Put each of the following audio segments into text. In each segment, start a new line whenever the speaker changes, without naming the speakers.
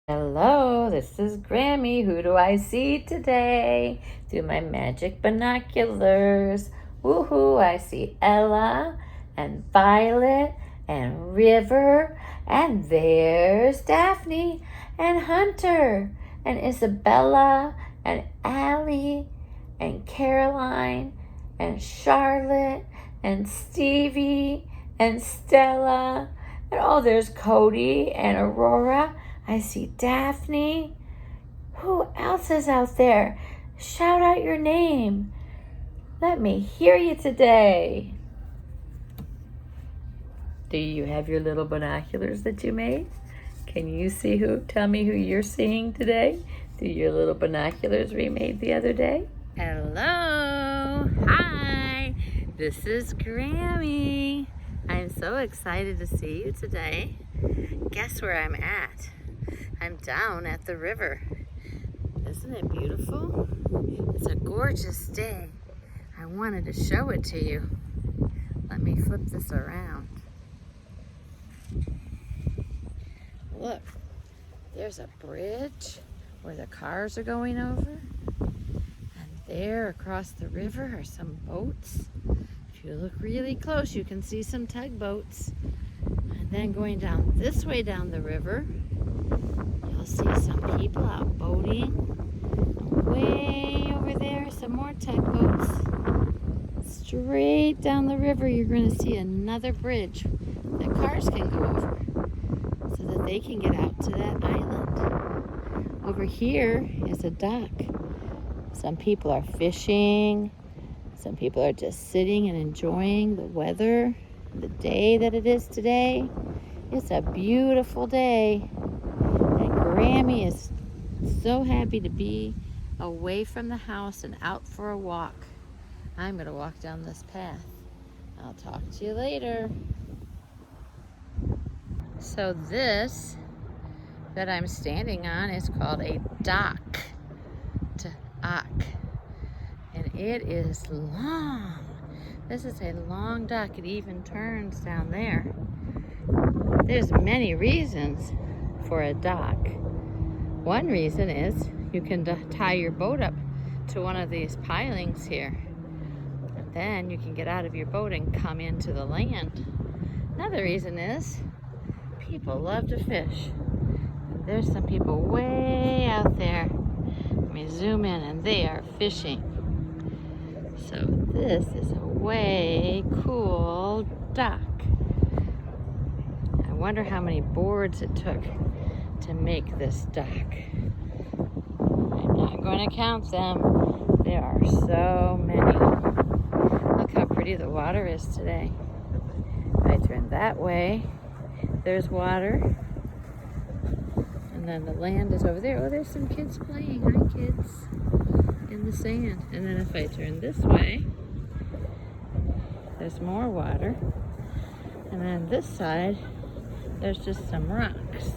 Hello, this is Grammy. Who do I see today? Through my magic binoculars. Woohoo, I see Ella and Violet and River, and there's Daphne and Hunter and Isabella and Allie and Caroline and Charlotte and Stevie and Stella. And oh, there's Cody and Aurora. I see Daphne. Who else is out there? Shout out your name. Let me hear you today. Do you have your little binoculars that you made? Can you see who? Tell me who you're seeing today through your little binoculars we made the other day. Hello. Hi. This is Grammy. I'm so excited to see you today. Guess where I'm at? I'm down at the river. Isn't it beautiful? It's a gorgeous day. I wanted to show it to you. Let me flip this around. Look, there's a bridge where the cars are going over. And there across the river are some boats. If you look really close, you can see some tugboats. And then going down this way down the river, you'll see some people out boating. Way over there, some more tugboats. Straight down the river, you're going to see another bridge that cars can go over so that they can get out to that island. Over here is a dock. Some people are fishing. Some people are just sitting and enjoying the weather, the day that it is today. It's a beautiful day. And Grammy is so happy to be away from the house and out for a walk. I'm going to walk down this path. I'll talk to you later. So this that I'm standing on is called a dock. And it is long. This is a long dock. It even turns down there. There's many reasons for a dock. One reason is you can tie your boat up to one of these pilings here. And then you can get out of your boat and come into the land. Another reason is people love to fish. And there's some people way out there. Let me zoom in, and they are fishing. So this is a way cool dock. I wonder how many boards it took to make this dock. I'm not going to count them. There are so many. Look how pretty the water is today. If I turn that way, there's water. And then the land is over there. Oh, there's some kids playing. Hi, kids. In the sand. And then if I turn this way, there's more water. And then this side, there's just some rocks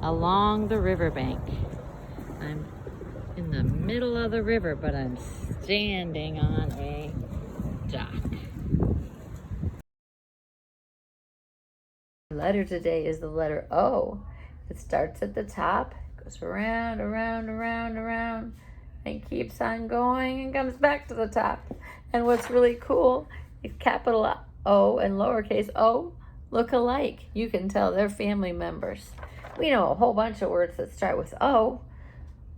along the riverbank. I'm in the middle of the river, but I'm standing on a dock. The letter today is the letter O. It starts at the top, goes around, and keeps on going and comes back to the top. And what's really cool is capital O and lowercase o look alike. You can tell they're family members. We know a whole bunch of words that start with O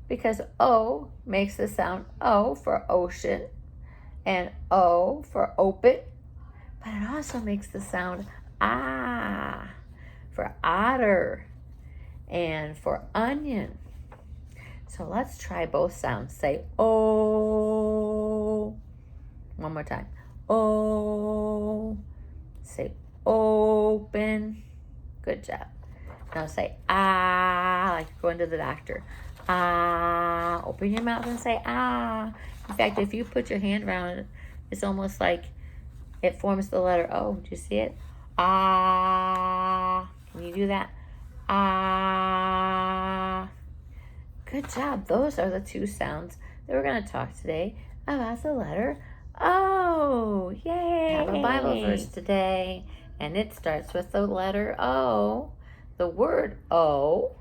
because O makes the sound O for ocean and O for open, but it also makes the sound ah for otter and for onion. So let's try both sounds. Say oh. One more time. Oh. Say open. Good job. Now say ah, like going to the doctor. Ah. Open your mouth and say ah. In fact, if you put your hand around it, it's almost like it forms the letter O. Do you see it? Ah. Can you do that? Ah. Good job. Those are the two sounds that we're going to talk today about the letter O. Yay. I have a Bible verse today, and it starts with the letter O. the word oh.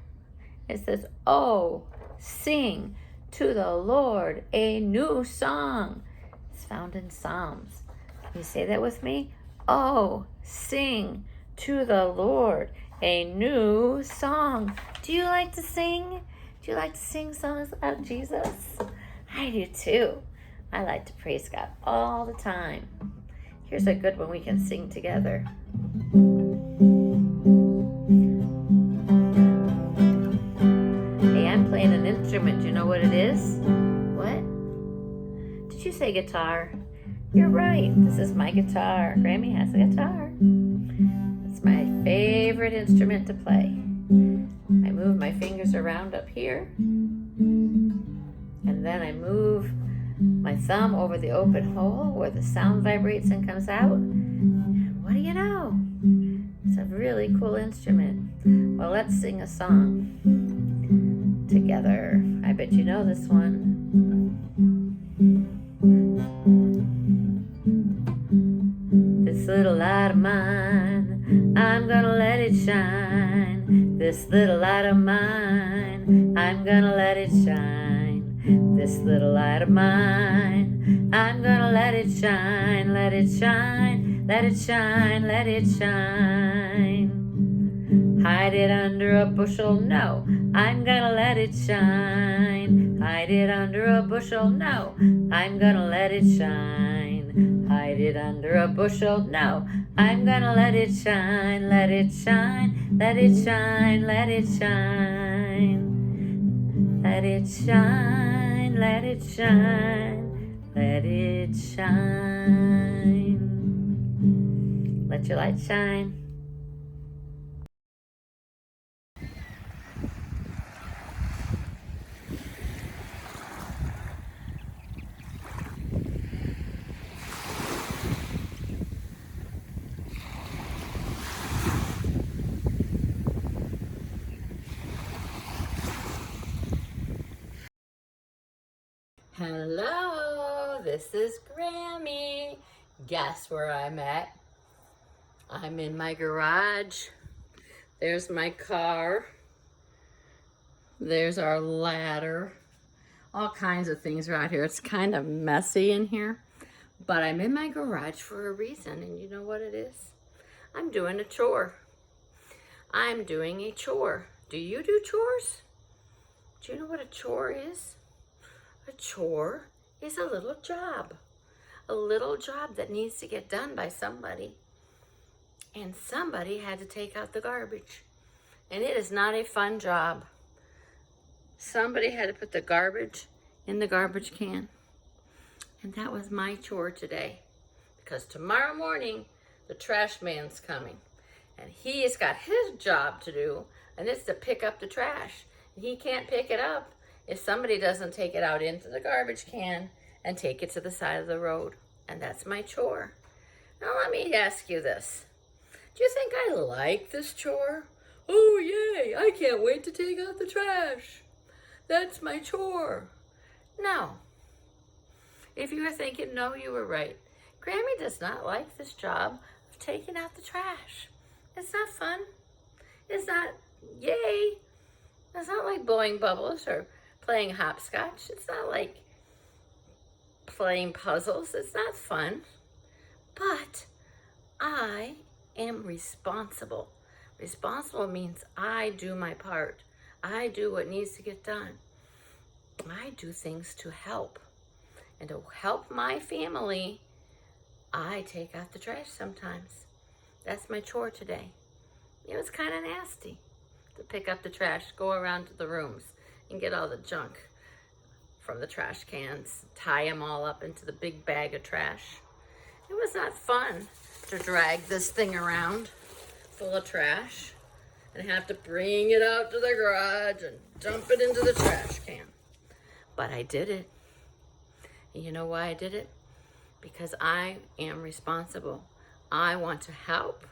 It says, oh, sing to the Lord a new song. It's found in Psalms. Can you say that with me? Oh, sing to the Lord a new song. Do you like to sing? Do you like to sing songs about Jesus? I do too. I like to praise God all the time. Here's a good one we can sing together. Hey, I'm playing an instrument. Do you know what it is? What? Did you say guitar? You're right. This is my guitar. Grammy has a guitar. It's my favorite instrument to play. I move my fingers around up here, and then I move my thumb over the open hole where the sound vibrates and comes out. And what do you know? It's a really cool instrument. Well, let's sing a song together. I bet you know this one. This little light of mine, I'm gonna let it shine. This little light of mine, I'm gonna let it shine. This little light of mine, I'm gonna let it shine. Let it shine, let it shine, let it shine. Hide it under a bushel, no, I'm gonna let it shine. Hide it under a bushel, no, I'm gonna let it shine. Hide it under a bushel, no, I'm gonna let it shine. Let it shine, let it shine, let it shine. Let it shine, let it shine, let it shine. Let your light shine. Hello, this is Grammy. Guess where I'm at? I'm in my garage. There's my car. There's our ladder. All kinds of things around here. It's kind of messy in here, but I'm in my garage for a reason, and you know what it is? I'm doing a chore. I'm doing a chore. Do you do chores? Do you know what a chore is? A chore is a little job that needs to get done by somebody. And somebody had to take out the garbage. And it is not a fun job. Somebody had to put the garbage in the garbage can. And that was my chore today. Because tomorrow morning, the trash man's coming. And he's got his job to do, and it's to pick up the trash. He can't pick it up if somebody doesn't take it out into the garbage can and take it to the side of the road. And that's my chore. Now let me ask you this. Do you think I like this chore? Oh yay, I can't wait to take out the trash. That's my chore. No. If you were thinking no, you were right. Grammy does not like this job of taking out the trash. It's not fun. It's not yay. It's not like blowing bubbles or playing hopscotch. It's not like playing puzzles. It's not fun. But I am responsible. Responsible means I do my part. I do what needs to get done. I do things to help. And to help my family, I take out the trash sometimes. That's my chore today. It was kind of nasty to pick up the trash, go around to the rooms and get all the junk from the trash cans, tie them all up into the big bag of trash. It was not fun to drag this thing around full of trash and have to bring it out to the garage and dump it into the trash can. But I did it. And you know why I did it? Because I am responsible. I want to help.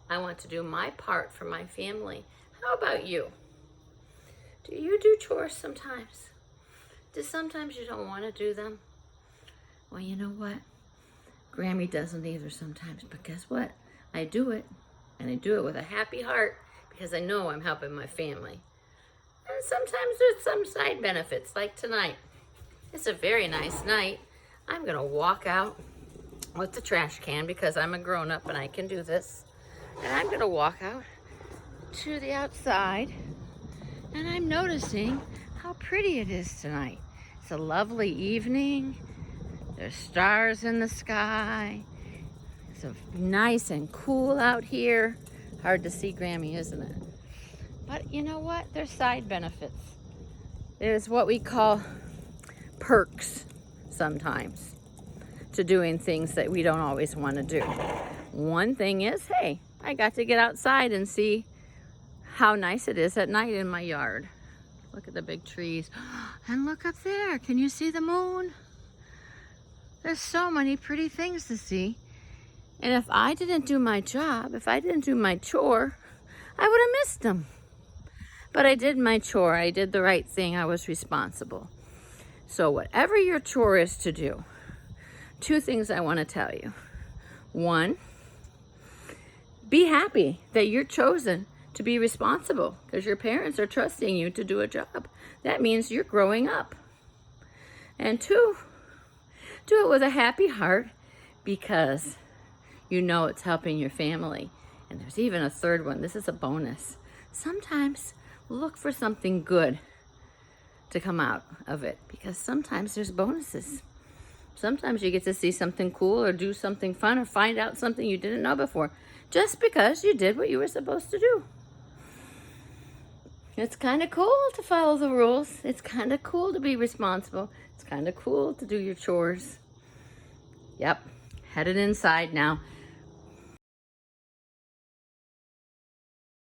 I want to do my part for my family. How about you? Do you do chores sometimes? Do sometimes you don't want to do them? Well, you know what? Grammy doesn't either sometimes, but guess what? I do it, and I do it with a happy heart because I know I'm helping my family. And sometimes there's some side benefits, like tonight. It's a very nice night. I'm gonna walk out with the trash can because I'm a grown-up and I can do this. And I'm gonna walk out to the outside, and I'm noticing how pretty it is tonight. It's a lovely evening. There's stars in the sky. It's nice and cool out here. Hard to see, Grammy, isn't it? But you know what? There's side benefits. There's what we call perks sometimes to doing things that we don't always want to do. One thing is, hey, I got to get outside and see how nice it is at night in my yard. Look at the big trees. And look up there. Can you see the moon? There's so many pretty things to see. And if I didn't do my job, if I didn't do my chore, I would have missed them. But I did my chore. I did the right thing. I was responsible. So whatever your chore is to do, 2 things I want to tell you. 1, be happy that you're chosen to be responsible because your parents are trusting you to do a job. That means you're growing up. And 2, do it with a happy heart because you know it's helping your family. And there's even a 3rd one. This is a bonus. Sometimes look for something good to come out of it because sometimes there's bonuses. Sometimes you get to see something cool or do something fun or find out something you didn't know before just because you did what you were supposed to do. It's kind of cool to follow the rules. It's kind of cool to be responsible. It's kind of cool to do your chores. Yep, headed inside now.